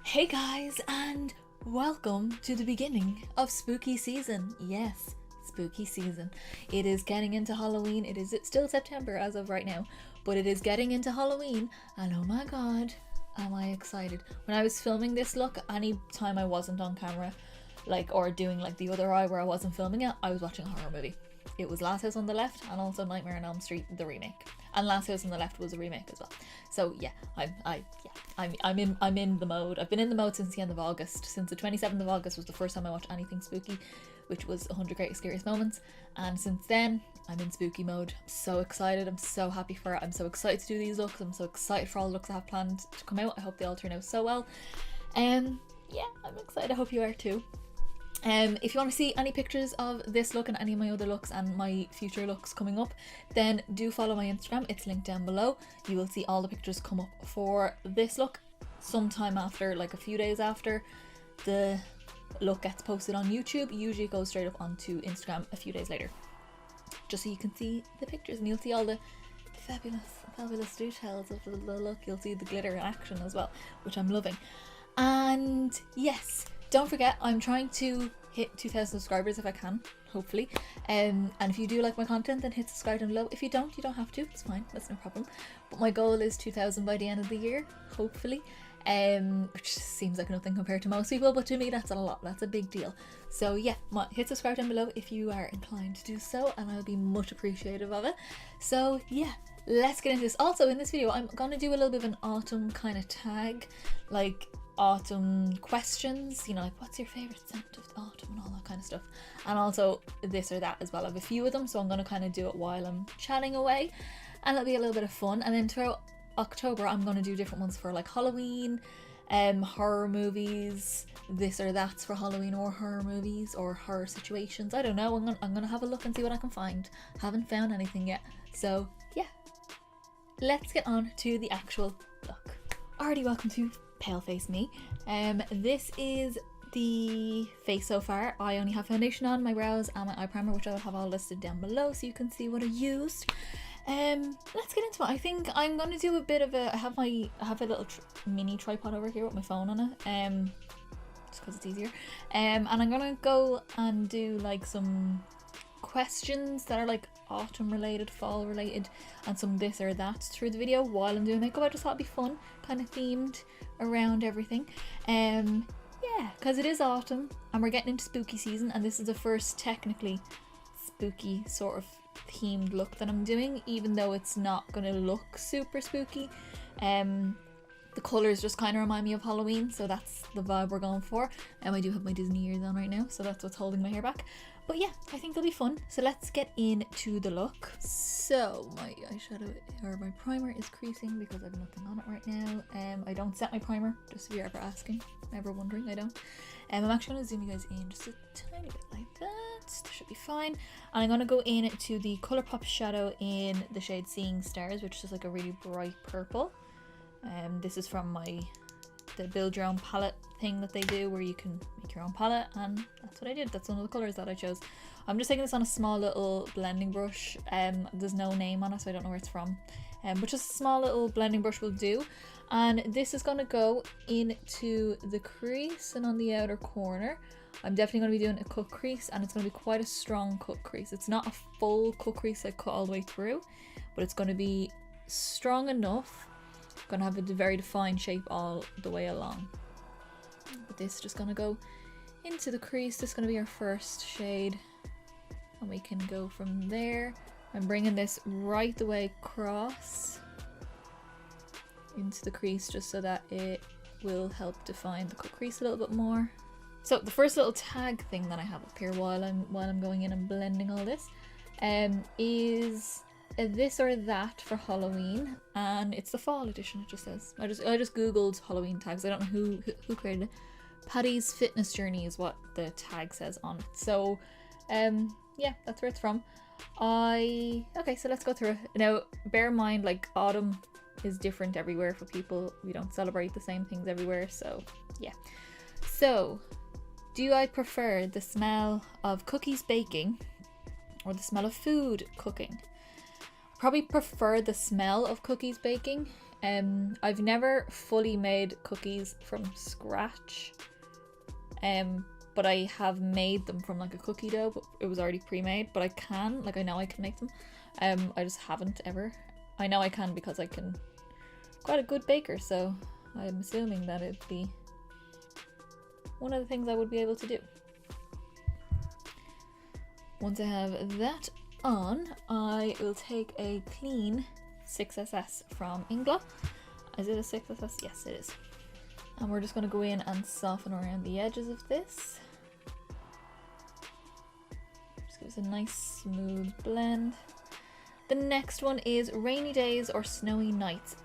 Hey guys, and welcome to the beginning of spooky season. Yes, spooky season. It is getting into Halloween. It's still September as of right now, but it is getting into Halloween, and oh my god, am I excited. When I was filming this look, any time I wasn't on camera, or doing the other eye where I wasn't filming it, I was watching a horror movie. It was Last House on the Left and also Nightmare on Elm Street, the remake. And Last House on the Left was a remake as well. So yeah, I'm in the mode. I've been in the mode since the end of August. Since the 27th of August was the first time I watched anything spooky, which was 100 Greatest Scariest Moments. And since then, I'm in spooky mode. I'm so excited. I'm so happy for it. I'm so excited to do these looks. I'm so excited for all the looks I have planned to come out. I hope they all turn out so well. Yeah, I'm excited. I hope you are too. If you want to see any pictures of this look and any of my other looks and my future looks coming up, then do follow my Instagram. It's linked down below. You will see all the pictures come up for this look sometime after, a few days after the look gets posted on YouTube. Usually it goes straight up onto Instagram a few days later, just so you can see the pictures and you'll see all the fabulous details of the look. You'll see the glitter in action as well, which I'm loving. And yes, don't forget, I'm trying to hit 2,000 subscribers if I can, hopefully. And if you do like my content, then hit subscribe down below. If you don't, you don't have to. It's fine. That's no problem. But my goal is 2,000 by the end of the year, hopefully. Which seems like nothing compared to most people, but to me that's a lot. That's a big deal. So yeah, hit subscribe down below if you are inclined to do so, and I'll be much appreciative of it. So yeah, let's get into this. Also, in this video, I'm gonna do a little bit of an autumn kind of tag, autumn questions, what's your favorite scent of autumn and all that kind of stuff, and also this or that as well. I have a few of them, so I'm going to kind of do it while I'm chatting away, and it'll be a little bit of fun. And then throughout October I'm going to do different ones for Halloween, horror movies, this or that's for Halloween, or horror movies or horror situations. I don't know. I'm gonna have a look and see what I can find. Haven't found anything yet, so yeah, let's get on to the actual look. Alrighty, welcome to Pale Face Me. This is the face so far. I only have foundation on, my brows and my eye primer, which I will have all listed down below so you can see what I used. Let's get into it. I think I'm going to do a bit of I have a little mini tripod over here with my phone on it, just because it's easier. And I'm going to go and do some questions that are autumn related, fall related, and some this or that through the video while I'm doing makeup. I just thought it'd be fun, kind of themed around everything. Yeah, because it is autumn and we're getting into spooky season, and this is the first technically spooky sort of themed look that I'm doing, even though it's not gonna look super spooky. The colours just kind of remind me of Halloween, so that's the vibe we're going for. I do have my Disney ears on right now, so that's what's holding my hair back. But yeah, I think they'll be fun. So let's get into the look. So my eyeshadow, or my primer, is creasing because I have nothing on it right now. I don't set my primer, just if you're ever asking, ever wondering, I don't. I'm actually going to zoom you guys in just a tiny bit like that. That should be fine. And I'm going to go in to the Colourpop shadow in the shade Seeing Stars, which is a really bright purple. This is from the build your own palette thing that they do, where you can make your own palette, and that's what I did. That's one of the colours that I chose. I'm just taking this on a small little blending brush. There's no name on it, so I don't know where it's from, but just a small little blending brush will do. And this is going to go into the crease and on the outer corner. I'm definitely going to be doing a cut crease, and it's going to be quite a strong cut crease. It's not a full cut crease I cut all the way through, but it's going to be strong enough. Going to have a very defined shape all the way along. But this is just going to go into the crease. This is going to be our first shade, and we can go from there. I'm bringing this right the way across into the crease, just so that it will help define the cut crease a little bit more. So the first little tag thing that I have up here while I'm going in and blending all this is this or that for Halloween, and it's the fall edition. It just says, I just googled Halloween tags. I don't know who created it. Patty's Fitness Journey is what the tag says on it. So yeah, that's where it's from. Okay, so let's go through it. Now bear in mind, autumn is different everywhere for people. We don't celebrate the same things everywhere, so yeah. So, do I prefer the smell of cookies baking or the smell of food cooking? Probably prefer the smell of cookies baking. I've never fully made cookies from scratch, but I have made them from like a cookie dough, but it was already pre-made. But I know I can make them. I just haven't ever. I know I can because I can. Quite a good baker, so I'm assuming that it'd be one of the things I would be able to do. Once I have that on, I will take a clean 6SS from Inglot. Is it a 6SS? Yes, it is. And we're just going to go in and soften around the edges of this. Just gives a nice smooth blend. The next one is rainy days or snowy nights.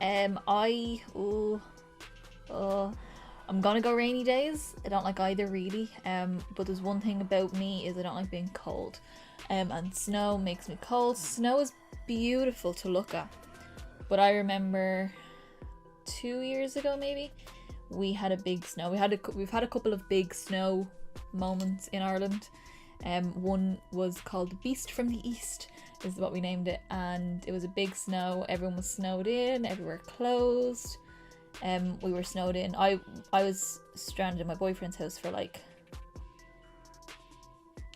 I'm gonna go rainy days. I don't like either really. But there's one thing about me is I don't like being cold. And snow makes me cold. Snow is beautiful to look at. But I remember 2 years ago maybe, we had a big snow. We've had a couple of big snow moments in Ireland. One was called the Beast from the East, is what we named it, and it was a big snow. Everyone was snowed in, everywhere closed. We were snowed in. I was stranded in my boyfriend's house for like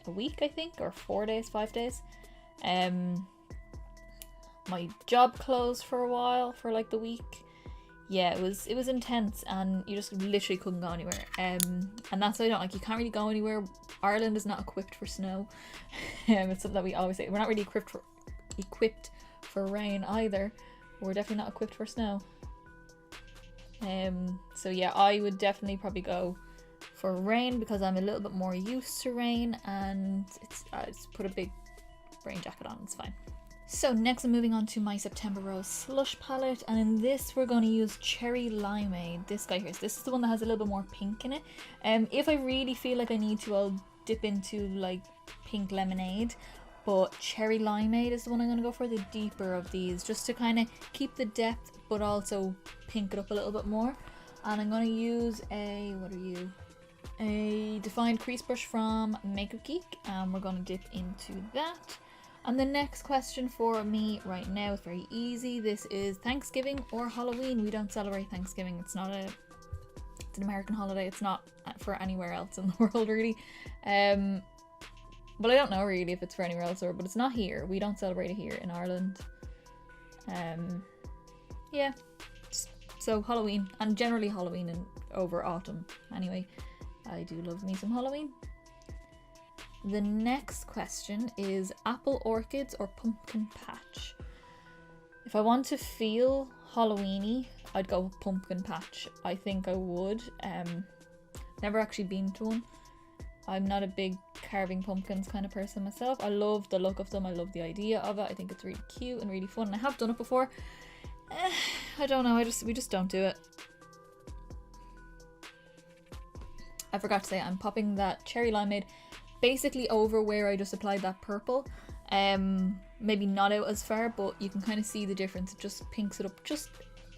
a week, I think, or 4 days, 5 days. My job closed for a while, for like the week. Yeah, it was intense, and you just literally couldn't go anywhere. And that's what I don't like. You can't really go anywhere. Ireland is not equipped for snow. It's something that we always say. We're not really equipped for rain either. We're definitely not equipped for snow. So yeah, I would definitely probably go for rain because I'm a little bit more used to rain, and I just put a big rain jacket on. It's fine. So next I'm moving on to my September Rose Slush palette, and in this we're going to use Cherry Limeade. This guy here. This is the one that has a little bit more pink in it. If I really feel like I need to, I'll dip into like Pink Lemonade, but Cherry Limeade is the one I'm going to go for, the deeper of these, just to kind of keep the depth but also pink it up a little bit more. And I'm going to use a defined crease brush from Geek, and we're going to dip into that. And the next question for me right now is very easy. This is Thanksgiving or Halloween. We don't celebrate Thanksgiving. It's an American holiday. It's not for anywhere else in the world really. But I don't know really if it's for anywhere else, but it's not here. We don't celebrate it here in Ireland. Yeah. So Halloween, and generally Halloween and over autumn. Anyway, I do love me some Halloween. The next question is apple orchids or pumpkin patch. If I want to feel Halloweeny, I'd go with pumpkin patch. I think I would. Never actually been to one. I'm not a big carving pumpkins kind of person myself. I love the look of them. I love the idea of it. I think it's really cute and really fun. And I have done it before. I don't know. We just don't do it. I forgot to say I'm popping that Cherry Limeade basically over where I just applied that purple. Maybe not out as far, but you can kind of see the difference. It just pinks it up just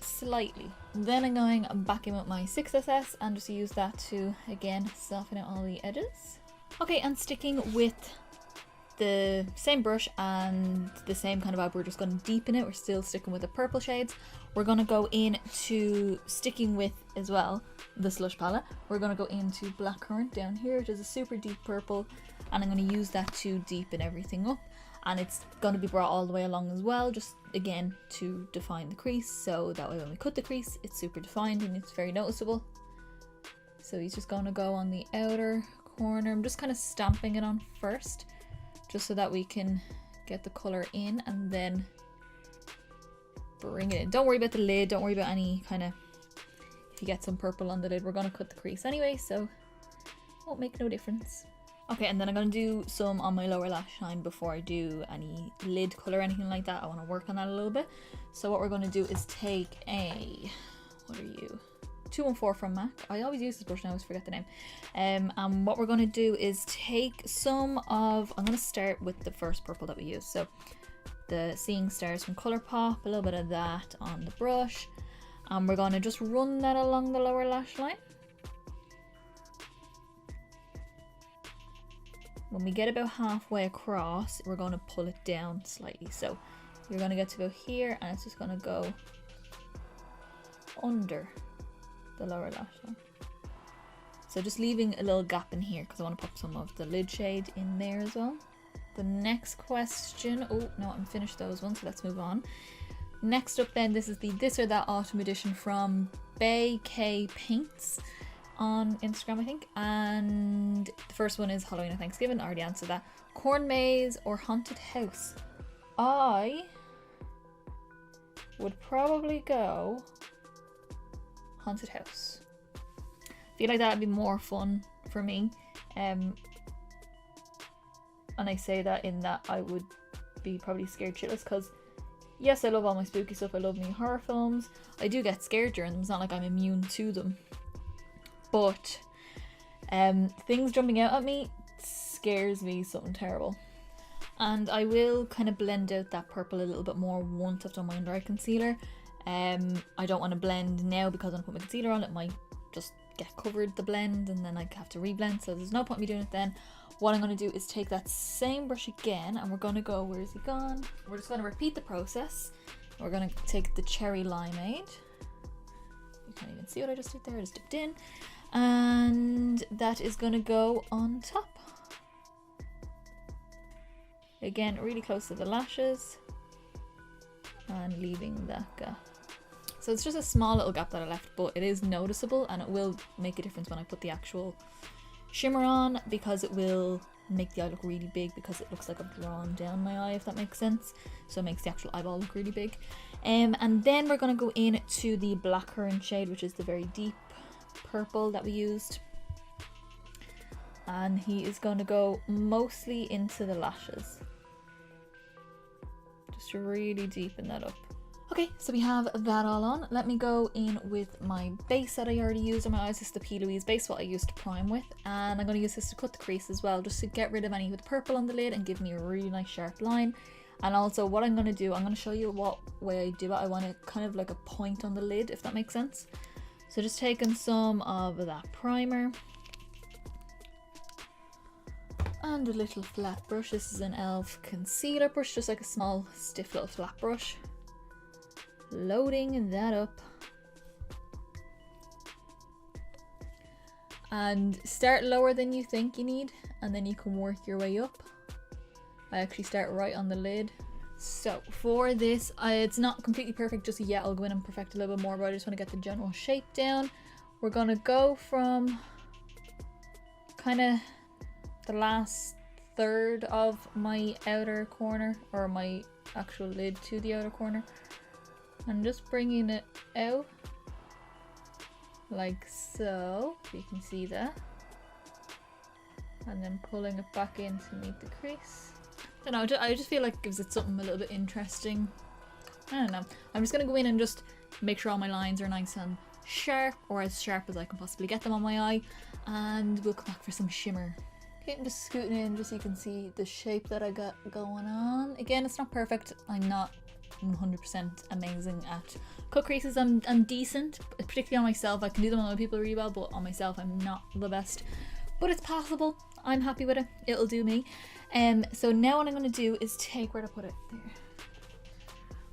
slightly. Then I'm going back in with my 6SS and just use that to again soften out all the edges. Okay, and sticking with the same brush and the same kind of vibe, we're just going to deepen it. We're still sticking with the purple shades. We're going to go into sticking with as well the Slush palette. We're going to go into Blackcurrant down here, which is a super deep purple, and I'm going to use that to deepen everything up. And it's going to be brought all the way along as well, just again to define the crease, so that way when we cut the crease it's super defined and it's very noticeable. So he's just going to go on the outer corner. I'm just kind of stamping it on first, just so that we can get the colour in and then bring it in. Don't worry about the lid, don't worry about any kind of, if you get some purple on the lid, we're going to cut the crease anyway, so won't make no difference. Okay, and then I'm going to do some on my lower lash line before I do any lid colour or anything like that. I want to work on that a little bit. So what we're going to do is take a, what are you? 214 from MAC. I always use this brush and I always forget the name. And what we're going to do is take some of, I'm going to start with the first purple that we use. So the Seeing Stars from Colourpop, a little bit of that on the brush. And we're going to just run that along the lower lash line. When we get about halfway across, we're going to pull it down slightly. So you're going to get to about here and it's just going to go under the lower lash line. So just leaving a little gap in here because I want to pop some of the lid shade in there as well. The next question, oh no, I'm finished those ones, so let's move on. Next up then, this is the This or That Autumn Edition from Beige Paints on Instagram, I think. And the first one is Halloween and Thanksgiving. I already answered that. Corn Maze or Haunted House? I would probably go Haunted House. I feel like that would be more fun for me. And I say that in that I would be probably scared shitless because yes, I love all my spooky stuff. I love new horror films. I do get scared during them. It's not like I'm immune to them. But things jumping out at me scares me something terrible. And I will kind of blend out that purple a little bit more once I've done my under eye concealer. I don't want to blend now because when I put my concealer on, it might just get covered, the blend, and then I have to reblend. So there's no point in me doing it then. What I'm going to do is take that same brush again and we're going to go, where is he gone? We're just going to repeat the process. We're going to take the Cherry Limeade. You can't even see what I just did there, I just dipped in. And that is going to go on top. Again, really close to the lashes. And leaving that gap. So it's just a small little gap that I left, but it is noticeable and it will make a difference when I put the actual shimmer on because it will make the eye look really big because it looks like I've drawn down my eye, if that makes sense. So it makes the actual eyeball look really big. And then we're going to go in to the blackcurrant shade, which is the very deep purple that we used. And he is going to go mostly into the lashes. Just to really deepen that up. Okay, so we have that all on. Let me go in with my base that I already used on my eyes. This is the P. Louise base, what I used to prime with. And I'm going to use this to cut the crease as well, just to get rid of any with purple on the lid and give me a really nice sharp line. And also what I'm going to do, I'm going to show you what way I do it. I want it kind of like a point on the lid, if that makes sense. So just taking some of that primer. And a little flat brush. This is an e.l.f. concealer brush, just like a small stiff little flat brush. Loading that up. And start lower than you think you need, and then you can work your way up. I actually start right on the lid. So for this, it's not completely perfect just yet. I'll go in and perfect a little bit more, but I just want to get the general shape down. We're gonna go from kind of the last third of my outer corner, or my actual lid, to the outer corner. And just bringing it out like so, if you can see that, and then pulling it back in to meet the crease. I don't know, I just feel like it gives it something a little bit interesting. I don't know, I'm just going to go in and just make sure all my lines are nice and sharp, or as sharp as I can possibly get them on my eye, and we'll come back for some shimmer. Okay, I'm just scooting in just so you can see the shape that I got going on. Again, it's not perfect, I'm not 100% amazing at cut creases. I'm decent, particularly on myself. I can do them on other people really well, but on myself I'm not the best, but it's possible. I'm happy with it, it'll do me. So now what I'm going to do is take, where to put it, there,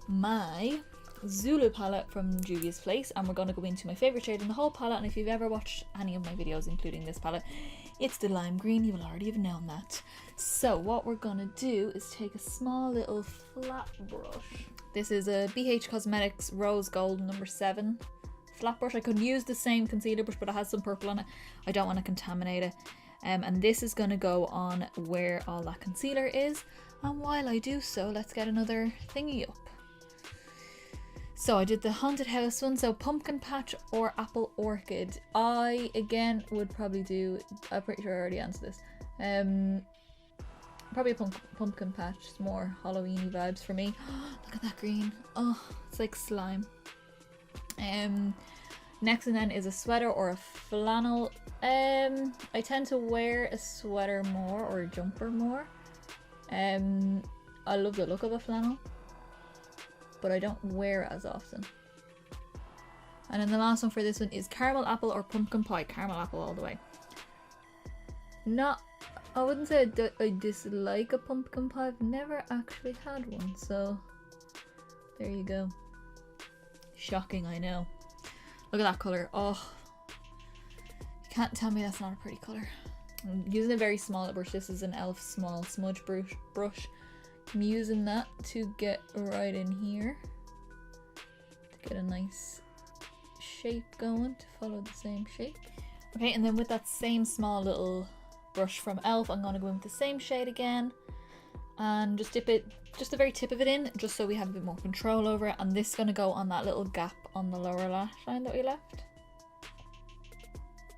my Zulu palette from Juvia's Place, and we're going to go into my favourite shade in the whole palette. And if you've ever watched any of my videos including this palette, it's the lime green. You will already have known that. So what we're going to do is take a small little flat brush. This is a BH Cosmetics Rose Gold number 7 flat brush. I could use the same concealer brush, but it has some purple on it. I don't want to contaminate it. And this is going to go on where all that concealer is. And while I do so, let's get another thingy up. So I did the Haunted House one, so Pumpkin Patch or Apple Orchid. I, again, would probably do, I'm pretty sure I already answered this. Probably a Pumpkin Patch, it's more Halloween-y vibes for me. Look at that green. Oh, it's like slime. Next and then is a sweater or a flannel. I tend to wear a sweater more, or a jumper more. I love the look of a flannel, but I don't wear it as often. And then the last one for this one is caramel apple or pumpkin pie. Caramel apple all the way. I wouldn't say I dislike a pumpkin pie. I've never actually had one, so there you go. Shocking, I know. Look at that colour. Oh, you can't tell me that's not a pretty colour. I'm using a very small brush. This is an e.l.f. small smudge brush. I'm using that to get right in here. To get a nice shape going, to follow the same shape. Okay, and then with that same small little brush from e.l.f. I'm going to go in with the same shade again. And just dip it, just the very tip of it in, just so we have a bit more control over it. And this is going to go on that little gap on the lower lash line that we left.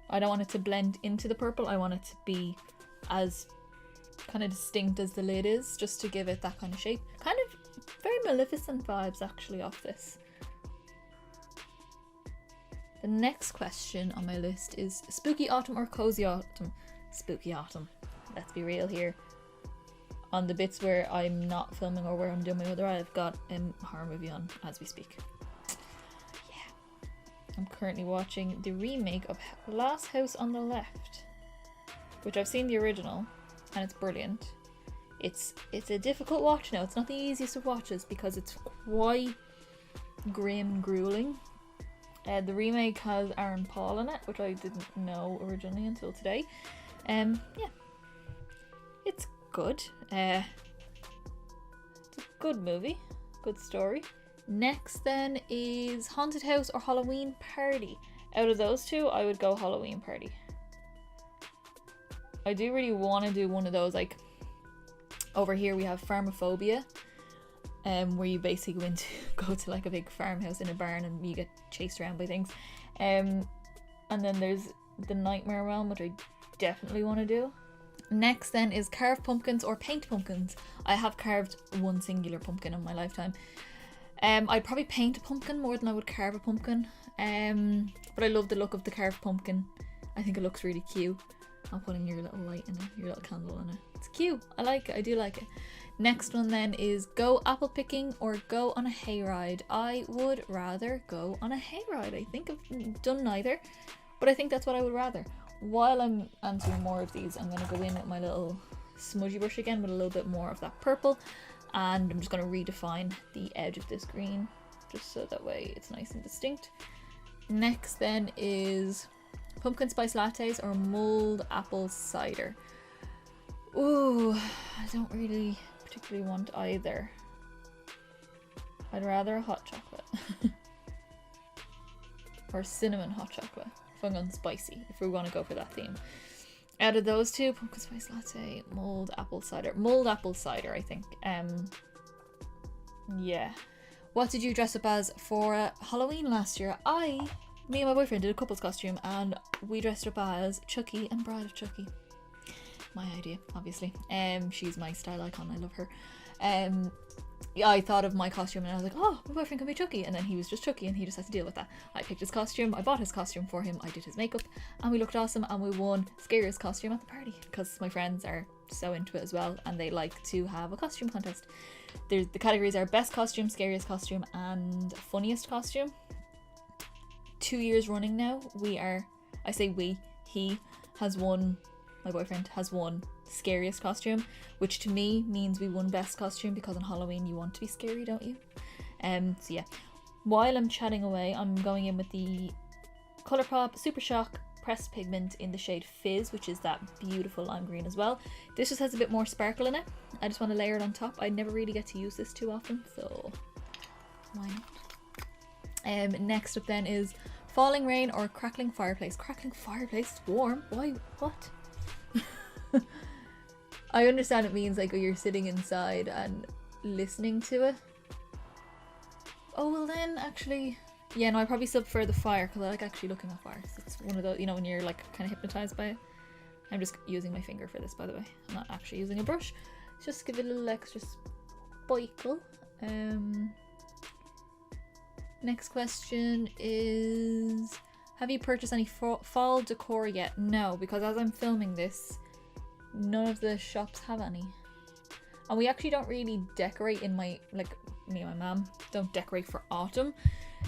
I don't want it to blend into the purple. I want it to be as kind of distinct as the lid is, just to give it that kind of shape. Kind of very Maleficent vibes actually off this. The next question on my list is spooky autumn or cozy autumn? Spooky autumn. Let's be real here. On the bits where I'm not filming or where I'm doing my other, I've got a horror movie on as we speak. Yeah. I'm currently watching the remake of Last House on the Left, which I've seen the original and it's brilliant. It's a difficult watch now. It's not the easiest of watches because it's quite grim, grueling. The remake has Aaron Paul in it, which I didn't know originally until today. Yeah, it's good. It's a good movie, good story. Next then is Haunted House or Halloween Party. Out of those two, I would go Halloween Party. I do really want to do one of those, like over here we have Pharmaphobia, where you basically go to like a big farmhouse in a barn and you get chased around by things. And then there's the Nightmare Realm, which I definitely want to do. Next then is carve pumpkins or paint pumpkins. I have carved one singular pumpkin in my lifetime. I'd probably paint a pumpkin more than I would carve a pumpkin. But I love the look of the carved pumpkin. I think it looks really cute. I'll put in your little light in it, your little candle in it. It's cute. I like it. I do like it. Next one then is go apple picking or go on a hayride. I would rather go on a hayride. I think I've done neither, but I think that's what I would rather. While I'm answering more of these, I'm going to go in with my little smudgy brush again with a little bit more of that purple, and I'm just going to redefine the edge of this green just so that way it's nice and distinct. Next then is pumpkin spice lattes or mulled apple cider. Ooh, I don't really particularly want either. I'd rather a hot chocolate or cinnamon hot chocolate if I'm going spicy, if we want to go for that theme. Out of those two, pumpkin spice latte, mulled apple cider. Mulled apple cider, I think. Yeah. What did you dress up as for Halloween last year? Me and my boyfriend did a couple's costume and we dressed up as Chucky and Bride of Chucky. My idea, obviously. She's my style icon. I love her. Yeah, I thought of my costume and I was like, oh, my boyfriend can be Chucky, and then he was just Chucky and he just had to deal with that. I picked his costume, I bought his costume for him, I did his makeup, and we looked awesome, and we won scariest costume at the party because my friends are so into it as well and they like to have a costume contest. The categories are best costume, scariest costume, and funniest costume. 2 years running now, he has won, my boyfriend has won scariest costume, which to me means we won best costume because on Halloween you want to be scary, don't you? So yeah, while I'm chatting away, I'm going in with the Colourpop Super Shock Pressed Pigment in the shade Fizz, which is that beautiful lime green as well. This just has a bit more sparkle in it. I just want to layer it on top. I never really get to use this too often, so why not? Next up then is falling rain or crackling fireplace. Crackling fireplace? Warm? Why? What? I understand it means like you're sitting inside and listening to it. Oh well then actually, yeah, no, I probably still prefer the fire because I like actually looking at fires. It's one of those, you know, when you're like kind of hypnotized by it. I'm just using my finger for this, by the way. I'm not actually using a brush. Just give it a little extra sparkle. Next question is, have you purchased any fall decor yet? No, because as I'm filming this, none of the shops have any. And we actually don't really decorate in my, like, me and my mum don't decorate for autumn.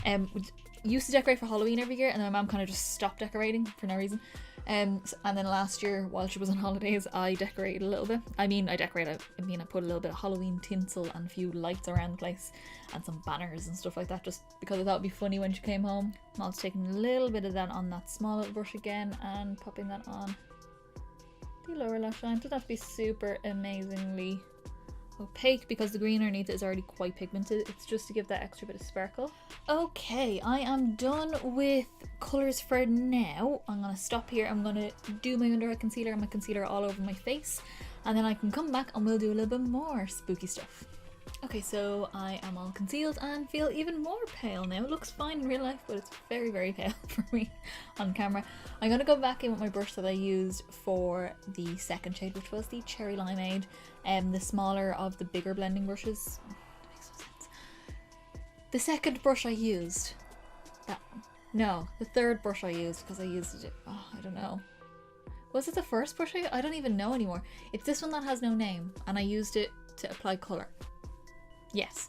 We used to decorate for Halloween every year, and then my mum kind of just stopped decorating for no reason. And then last year, while she was on holidays, I decorated a little bit. I put a little bit of Halloween tinsel and a few lights around the place and some banners and stuff like that, just because I thought it'd be funny when she came home. I'm also taking a little bit of that on that small little brush again and popping that on the lower lash line. Doesn't have to be super amazingly opaque because the green underneath is already quite pigmented. It's just to give that extra bit of sparkle. Okay, I am done with colours for now. I'm gonna stop here. I'm gonna do my under eye concealer and my concealer all over my face, and then I can come back and we'll do a little bit more spooky stuff. Okay, so I am all concealed and feel even more pale now. It looks fine in real life, but it's very, very pale for me on camera. I'm gonna go back in with my brush that I used for the second shade, which was the Cherry Limeade, the smaller of the bigger blending brushes. That makes no sense. The second brush I used, that one. No, the third brush I used, because I used it, I don't know. Was it the first brush I don't even know anymore. It's this one that has no name, and I used it to apply colour. Yes,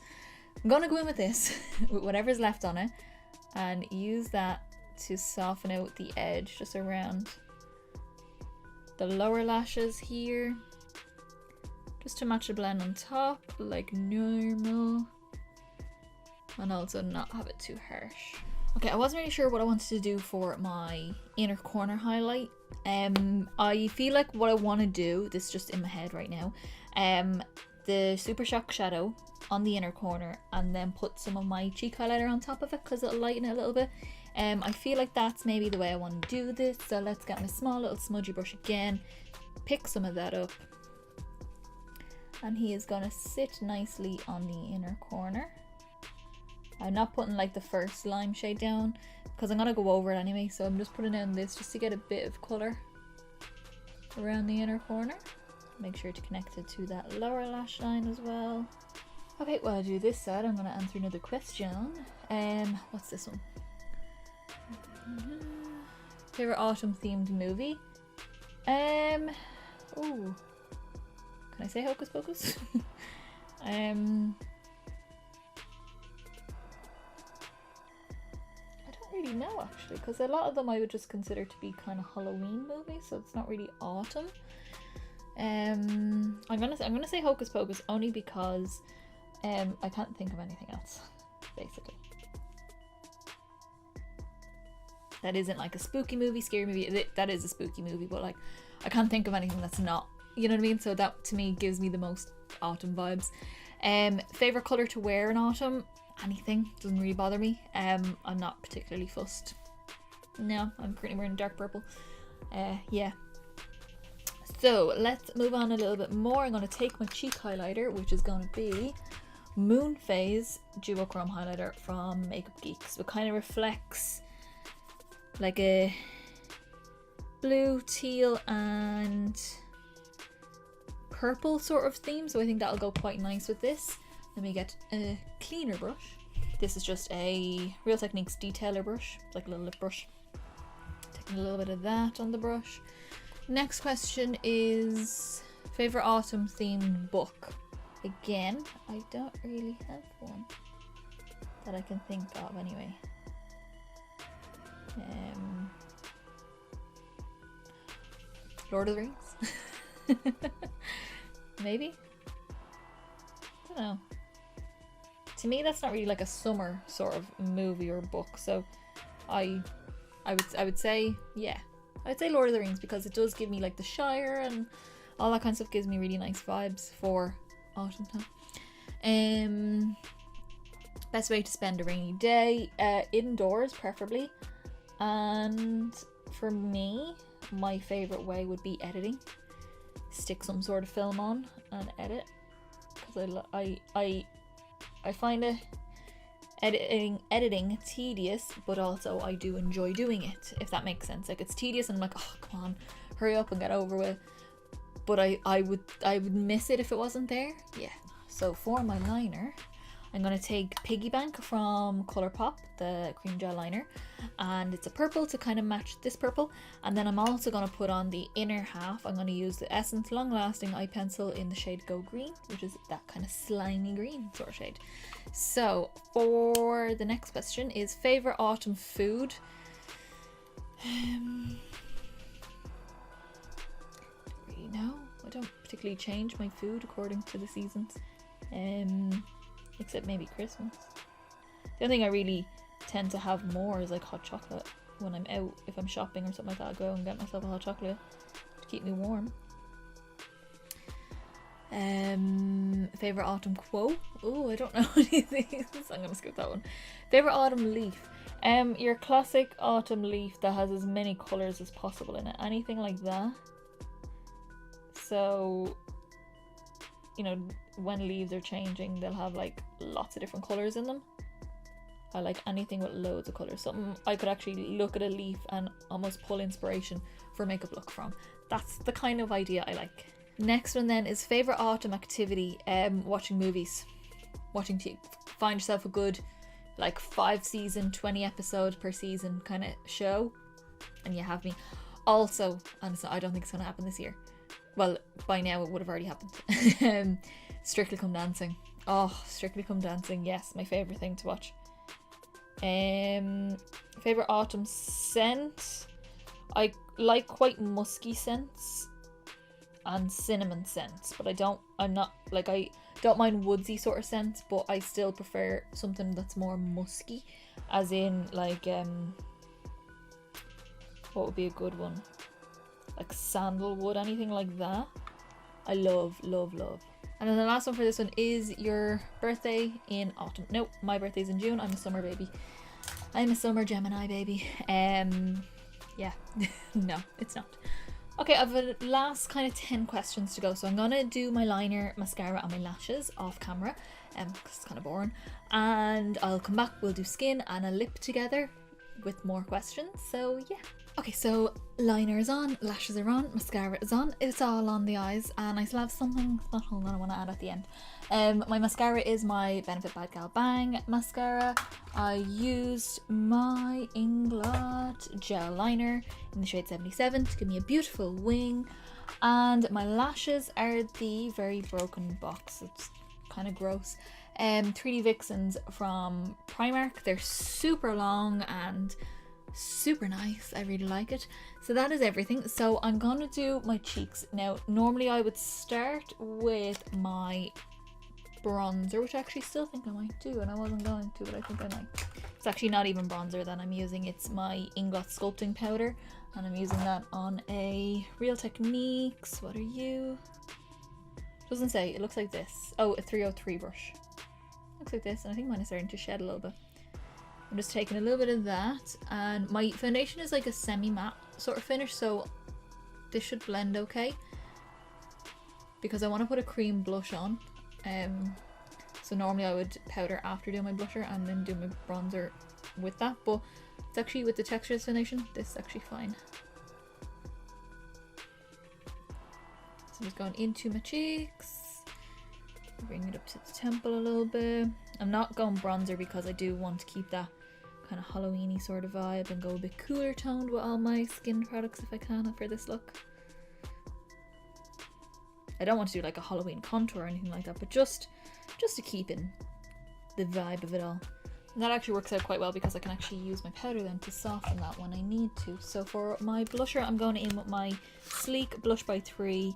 I'm gonna go in with this, with whatever's left on it, and use that to soften out the edge just around the lower lashes here, just to match the blend on top like normal, and also not have it too harsh. Okay, I wasn't really sure what I wanted to do for my inner corner highlight. I feel like what I want to do, this is just in my head right now, the Super Shock shadow on the inner corner, and then put some of my cheek highlighter on top of it because it'll lighten it a little bit. I feel like that's maybe the way I want to do this, so let's get my small little smudgy brush again, pick some of that up, and he is gonna sit nicely on the inner corner. I'm not putting like the first lime shade down because I'm gonna go over it anyway, so I'm just putting down this just to get a bit of colour around the inner corner. Make sure to connect it to that lower lash line as well. Okay, while I do this side, I'm going to answer another question. What's this one? Favorite autumn themed movie? Ooh. Can I say Hocus Pocus? I don't really know actually, because a lot of them I would just consider to be kind of Halloween movies, so it's not really autumn. I'm gonna say Hocus Pocus only because I can't think of anything else, basically. That isn't like a spooky movie, scary movie. That is a spooky movie, but like I can't think of anything that's not, you know what I mean? So that to me gives me the most autumn vibes. Favorite color to wear in autumn? Anything, doesn't really bother me. I'm not particularly fussed. No, I'm currently wearing dark purple. Yeah. So let's move on a little bit more. I'm going to take my cheek highlighter, which is going to be Moonphase Duochrome highlighter from Makeup Geek. So it kind of reflects like a blue, teal and purple sort of theme. So I think that'll go quite nice with this. Let me get a cleaner brush. This is just a Real Techniques detailer brush, like a little lip brush. Taking a little bit of that on the brush. Next question is favorite autumn themed book. Again, I don't really have one that I can think of anyway. Lord of the Rings? Maybe? I don't know. To me that's not really like a summer sort of movie or book, so I would say, yeah, I'd say Lord of the Rings, because it does give me like the Shire and all that kind of stuff, gives me really nice vibes for autumn time. Best way to spend a rainy day, indoors preferably, and for me my favorite way would be editing. Stick some sort of film on and edit, because I find it editing tedious, but also I do enjoy doing it, if that makes sense. Like, it's tedious and I'm like, oh come on, hurry up and get over with, but I would miss it if it wasn't there. Yeah. So for my liner, I'm going to take Piggy Bank from Colourpop, the cream gel liner, and it's a purple to kind of match this purple. And then I'm also going to put on the inner half. I'm going to use the Essence Long Lasting Eye Pencil in the shade Go Green, which is that kind of slimy green sort of shade. So for the next question is favorite autumn food. particularly change my food according to the seasons, except maybe Christmas. The only thing I really tend to have more is like hot chocolate when I'm out. If I'm shopping or something like that, I'll go and get myself a hot chocolate to keep me warm. Favorite autumn quote? Oh, I don't know any of these. I'm gonna skip that one. Favorite autumn leaf? Your classic autumn leaf that has as many colours as possible in it. Anything like that. So, you know, when leaves are changing, they'll have like lots of different colours in them. I like anything with loads of colours. Something I could actually look at a leaf and almost pull inspiration for a makeup look from. That's the kind of idea I like. Next one then is favourite autumn activity. Watching movies. Watching TV. Find yourself a good like 5 season, 20 episode per season kind of show, and you have me. Also, and I don't think it's going to happen this year. Well, by now it would have already happened. Strictly Come Dancing. Oh, Strictly Come Dancing. Yes, my favourite thing to watch. Favourite autumn scent? I like quite musky scents and cinnamon scents, but I don't mind woodsy sort of scents, but I still prefer something that's more musky, as in like what would be a good one? Like sandalwood, anything like that. I love. And then the last one for this one is your birthday in autumn. Nope, my birthday's in June. I'm a summer baby. I'm a summer Gemini baby. Yeah. No, it's not. Okay, I've a last kind of 10 questions to go. So I'm gonna do my liner, mascara and my lashes off camera, because it's kind of boring. And I'll come back, we'll do skin and a lip together with more questions. So yeah. Okay, so liner is on, lashes are on, mascara is on, it's all on the eyes, and I still have something that I want to add at the end. My mascara is my Benefit Bad Gal Bang mascara. I used my Inglot gel liner in the shade 77 to give me a beautiful wing, and my lashes are the Very Broken Box. It's kind of gross. 3D Vixens from Primark. They're super long and super nice. I really like it. So that is everything. So I'm gonna do my cheeks now. Normally I would start with my bronzer, which I actually still think I might do, and I wasn't going to, but I think I might. It's actually not even bronzer that I'm using. It's my Inglot sculpting powder, and I'm using that on a Real Techniques. What are you? Doesn't say. It looks like this. Oh, a 303 brush. Looks like this, and I think mine is starting to shed a little bit. I'm just taking a little bit of that, and my foundation is like a semi-matte sort of finish, so this should blend okay, because I want to put a cream blush on. So normally I would powder after doing my blusher and then do my bronzer with that, but it's actually, with the texture of this foundation, this is actually fine. So I'm just going into my cheeks, bring it up to the temple a little bit. I'm not going bronzer because I do want to keep that kind of Halloween-y sort of vibe and go a bit cooler toned with all my skin products if I can for this look. I don't want to do like a Halloween contour or anything like that, but just to keep in the vibe of it all. And that actually works out quite well because I can actually use my powder then to soften that when I need to. So for my blusher, I'm going in with my Sleek Blush by 3.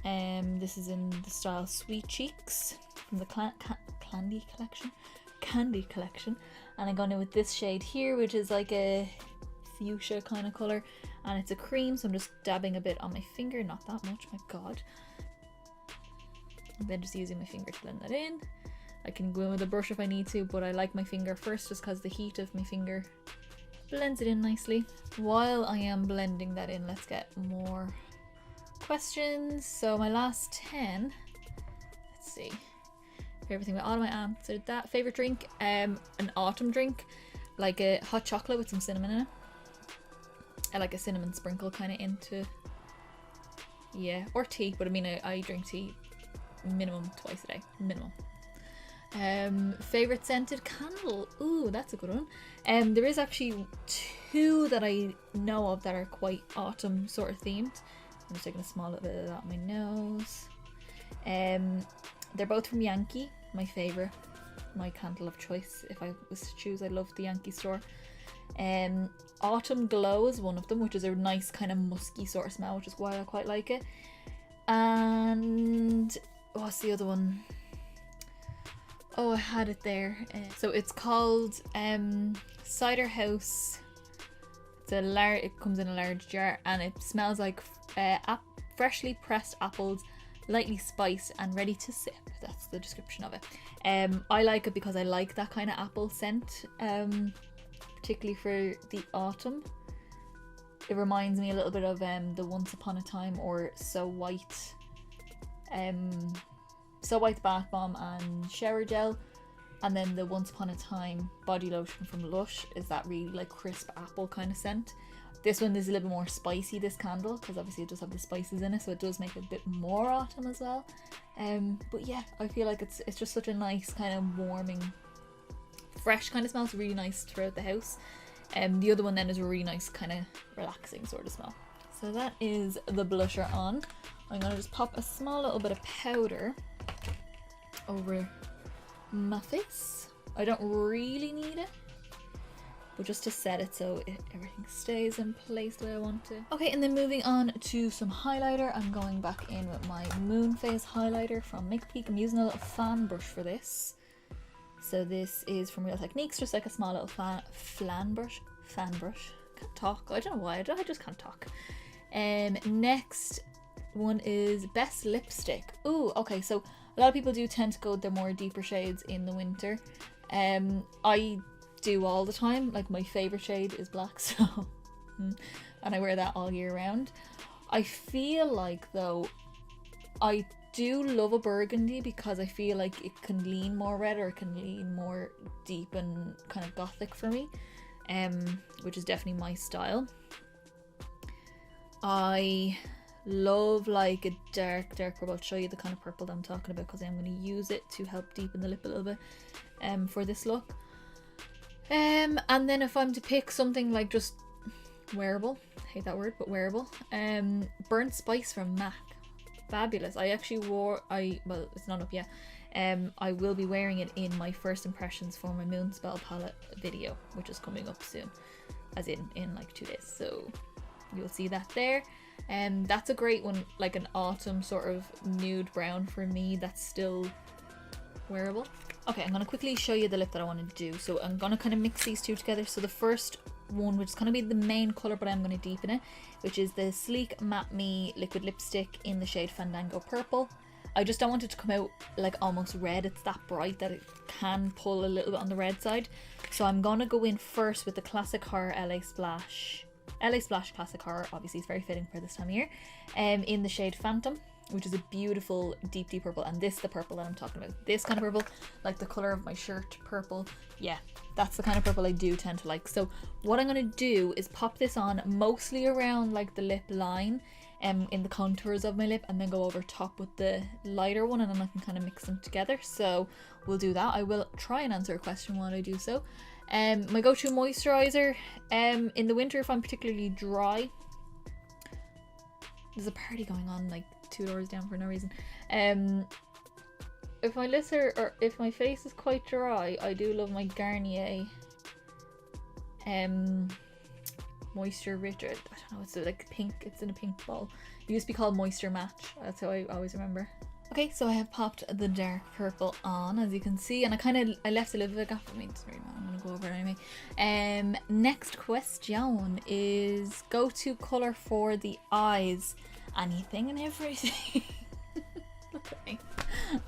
This is in the style Sweet Cheeks from the Candy Collection. And I'm going in with this shade here, which is like a fuchsia kind of colour. And it's a cream, so I'm just dabbing a bit on my finger. Not that much, my god. And then just using my finger to blend that in. I can go in with a brush if I need to, but I like my finger first just because the heat of my finger blends it in nicely. While I am blending that in, let's get more questions. So my last 10, let's see. Everything with autumn, I answered that. Favorite drink? An autumn drink, like a hot chocolate with some cinnamon in it. I like a cinnamon sprinkle kind of into, yeah, or tea, but I mean I drink tea minimum twice a day, minimum. Favorite scented candle? Ooh, that's a good one. There is actually 2 that I know of that are quite autumn sort of themed. I'm just taking a small little bit of that on my nose. They're both from Yankee, my favorite, my candle of choice. If I was to choose, I love the Yankee store. Autumn Glow is one of them, which is a nice kind of musky sort of smell, which is why I quite like it. And what's the other one? Oh, I had it there. So it's called Cider House. It comes in a large jar, and it smells like freshly pressed apples, lightly spiced and ready to sip. That's the description of it. I like it because I like that kind of apple scent, particularly for the autumn. It reminds me a little bit of the Once Upon a Time or So White bath bomb and shower gel, and then the Once Upon a Time body lotion from Lush is that really like crisp apple kind of scent. This one is a little bit more spicy, this candle, because obviously it does have the spices in it, so it does make it a bit more autumn as well. But yeah, I feel like it's just such a nice kind of warming, fresh kind of smell. It's really nice throughout the house. The other one then is a really nice kind of relaxing sort of smell. So that is the blusher on. I'm going to just pop a small little bit of powder over my face. I don't really need it, but just to set it so everything stays in place the way I want to. Okay, and then moving on to some highlighter. I'm going back in with my Moonphase highlighter from Magick. I'm using a little fan brush for this. So this is from Real Techniques, just like a small little fan brush. Can't talk. I don't know why. I just can't talk. Next one is Best Lipstick. Ooh, okay, so a lot of people do tend to go with their more deeper shades in the winter. I do all the time. Like, my favorite shade is black, so and I wear that all year round. I feel like though I do love a burgundy because I feel like it can lean more red, or it can lean more deep and kind of gothic for me, which is definitely my style. I love like a dark purple. I'll show you the kind of purple that I'm talking about because I'm going to use it to help deepen the lip a little bit for this look. And then if I'm to pick something like just wearable, I hate that word, but wearable, Burnt Spice from MAC. Fabulous. I actually well, it's not up yet. I will be wearing it in my first impressions for my Moonspell palette video, which is coming up soon, as in like 2 days, so you'll see that there. That's a great one, like an autumn sort of nude brown for me that's still wearable. Okay, I'm going to quickly show you the lip that I want to do. So I'm going to kind of mix these two together. So the first one, which is going to be the main colour, but I'm going to deepen it, which is the Sleek Matte Me liquid lipstick in the shade Fandango Purple. I just don't want it to come out like almost red. It's that bright that it can pull a little bit on the red side. So I'm going to go in first with the Classic Horror LA Splash Classic Horror. Obviously it's very fitting for this time of year. In the shade Phantom, which is a beautiful deep purple, and this is the purple that I'm talking about. This kind of purple, like the colour of my shirt purple. Yeah, that's the kind of purple I do tend to like. So what I'm going to do is pop this on mostly around like the lip line, in the contours of my lip, and then go over top with the lighter one, and then I can kind of mix them together. So we'll do that. I will try and answer a question while I do so. My go-to moisturizer, in the winter if I'm particularly dry. There's a party going on like 2 doors down for no reason. If my lips are, or if my face is quite dry, I do love my Garnier Moisture Rich. I don't know, it's like pink, it's in a pink ball. It used to be called Moisture Match, that's how I always remember. Okay, so I have popped the dark purple on, as you can see, and I left a little bit of a gap. I mean, it's very long. I'm gonna go over it anyway. Next question is go-to color for the eyes. Anything and everything. Look at me.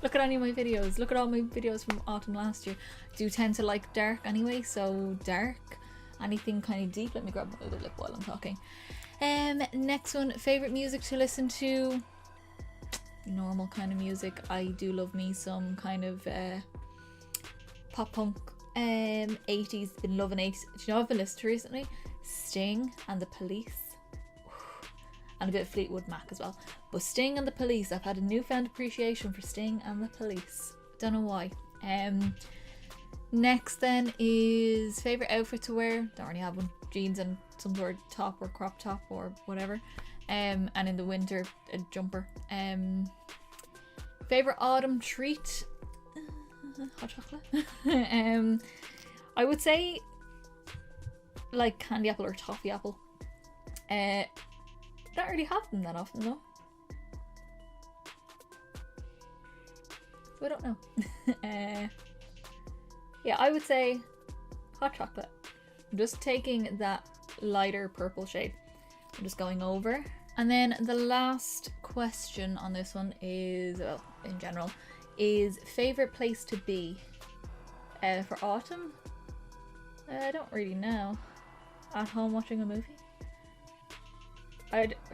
Look at any of my videos. Look at all my videos from autumn last year. I do tend to like dark anyway, so dark. Anything kind of deep. Let me grab my other lip while I'm talking. Next one, favorite music to listen to. Normal kind of music. I do love me some kind of pop punk, 80s. Been loving 80s. Do you know what I've been listening to recently? Sting and the Police, and a bit of Fleetwood Mac as well. But Sting and the Police, I've had a newfound appreciation for Sting and the Police. Don't know why. Next then is favorite outfit to wear. Don't really have one. Jeans and some sort of top or crop top or whatever. And in the winter, a jumper. Favorite autumn treat, hot chocolate. I would say like candy apple or toffee apple. Don't really have them that often though. I don't know. Yeah, I would say hot chocolate. I'm just taking that lighter purple shade. I'm just going over. And then the last question on this one is, well, in general, is favorite place to be for autumn? I don't really know. At home watching a movie?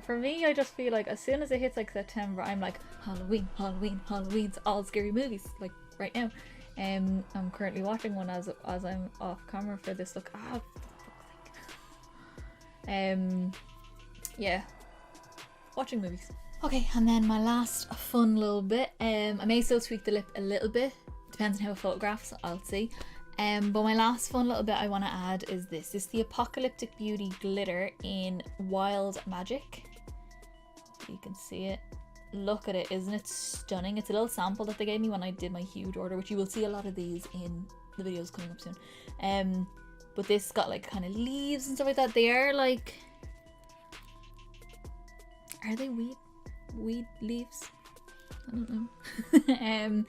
For me, I just feel like as soon as it hits like September, I'm like, Halloween, Halloween, Halloween's all scary movies, like right now. I'm currently watching one as I'm off camera for this look. Ah, for fuck's sake. Yeah, watching movies. Okay, and then my last fun little bit. I may still tweak the lip a little bit. Depends on how it photographs, I'll see. But my last fun little bit I want to add is this. This is the Apocalyptic Beauty glitter in Wild Magic. You can see it. Look at it, isn't it stunning? It's a little sample that they gave me when I did my huge order, which you will see a lot of these in the videos coming up soon. But this got like kind of leaves and stuff like that. They are like, are they weed leaves? I don't know.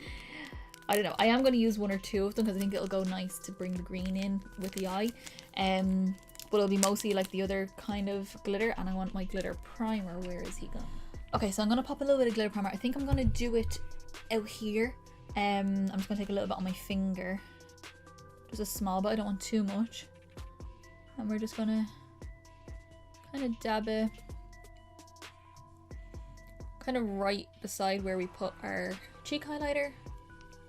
I don't know. I am going to use one or two of them because I think it'll go nice to bring the green in with the eye. But it'll be mostly like the other kind of glitter, and I want my glitter primer. Where is he gone? Okay, so I'm going to pop a little bit of glitter primer. I think I'm going to do it out here. I'm just going to take a little bit on my finger. Just a small bit. I don't want too much. And we're just going to kind of dab it kind of right beside where we put our cheek highlighter.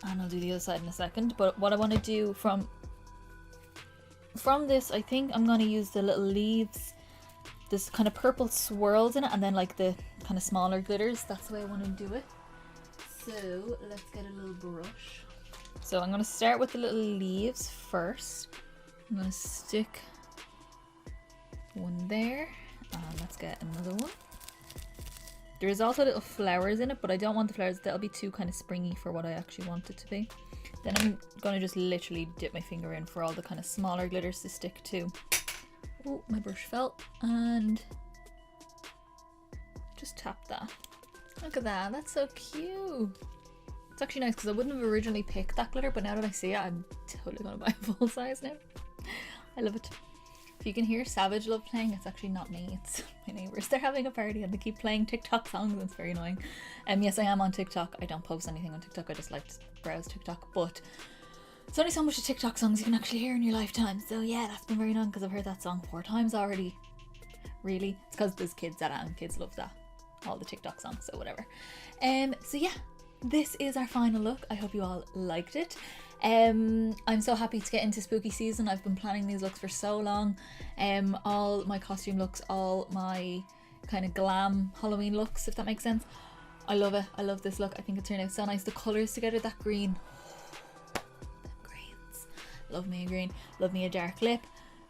And I'll do the other side in a second. But what I want to do from this, I think I'm going to use the little leaves. This kind of purple swirls in it, and then like the kind of smaller glitters. That's the way I want to do it. So let's get a little brush. So I'm going to start with the little leaves first. I'm going to stick one there, and let's get another one. There is also little flowers in it, but I don't want the flowers. That'll be too kind of springy for what I actually want it to be. Then I'm going to just literally dip my finger in for all the kind of smaller glitters to stick to. Oh, my brush fell, and just tap that. Look at that, that's so cute. It's actually nice because I wouldn't have originally picked that glitter, but now that I see it, I'm totally going to buy a full size now. I love it. If you can hear Savage Love playing, it's actually not me, it's my neighbours. They're having a party and they keep playing TikTok songs, and it's very annoying. Yes, I am on TikTok. I don't post anything on TikTok, I just like to browse TikTok, but there's only so much of TikTok songs you can actually hear in your lifetime. So yeah, that's been very annoying because I've heard that song 4 times already. Really? It's because there's kids at it and kids love that. All the TikTok songs, so whatever. So yeah, this is our final look. I hope you all liked it. I'm so happy to get into spooky season. I've been planning these looks for so long. All my costume looks, all my kind of glam Halloween looks, if that makes sense. I love it. I love this look. I think it turned out so nice. The colours together, that green. Them greens. Love me a green. Love me a dark lip.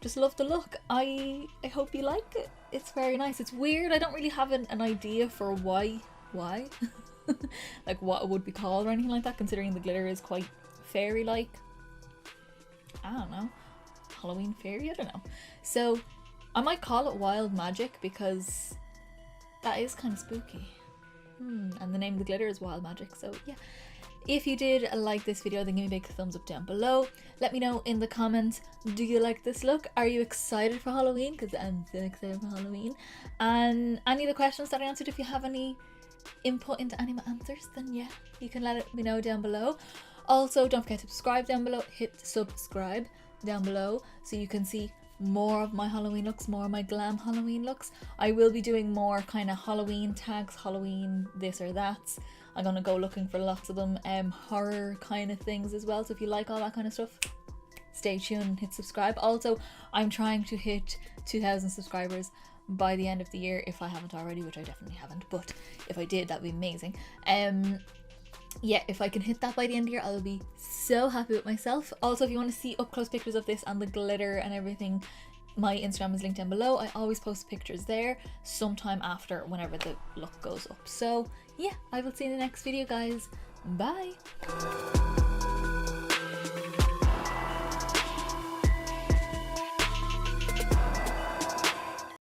Just love the look. I hope you like it. It's very nice. It's weird. I don't really have an idea for why. Like what it would be called or anything like that, considering the glitter is quite fairy-like. I don't know. Halloween fairy? I don't know. So I might call it Wild Magic because that is kind of spooky. And the name of the glitter is Wild Magic. So yeah. If you did like this video, then give me a big thumbs up down below. Let me know in the comments, do you like this look? Are you excited for Halloween? Because I'm so excited for Halloween. And any of the questions that I answered, if you have any input into any of my answers, then yeah, you can let me know down below. Also, don't forget to subscribe down below. Hit subscribe down below so you can see more of my Halloween looks, more of my glam Halloween looks. I will be doing more kind of Halloween tags, Halloween this or that. I'm gonna go looking for lots of them, horror kind of things as well. So if you like all that kind of stuff, stay tuned and hit subscribe. Also, I'm trying to hit 2,000 subscribers by the end of the year, if I haven't already, which I definitely haven't, but if I did, that'd be amazing. Yeah, if I can hit that by the end of the year, I'll be so happy with myself. Also, if you want to see up close pictures of this and the glitter and everything, my Instagram is linked down below. I always post pictures there sometime after, whenever the look goes up. So yeah, I will see you in the next video, guys. Bye.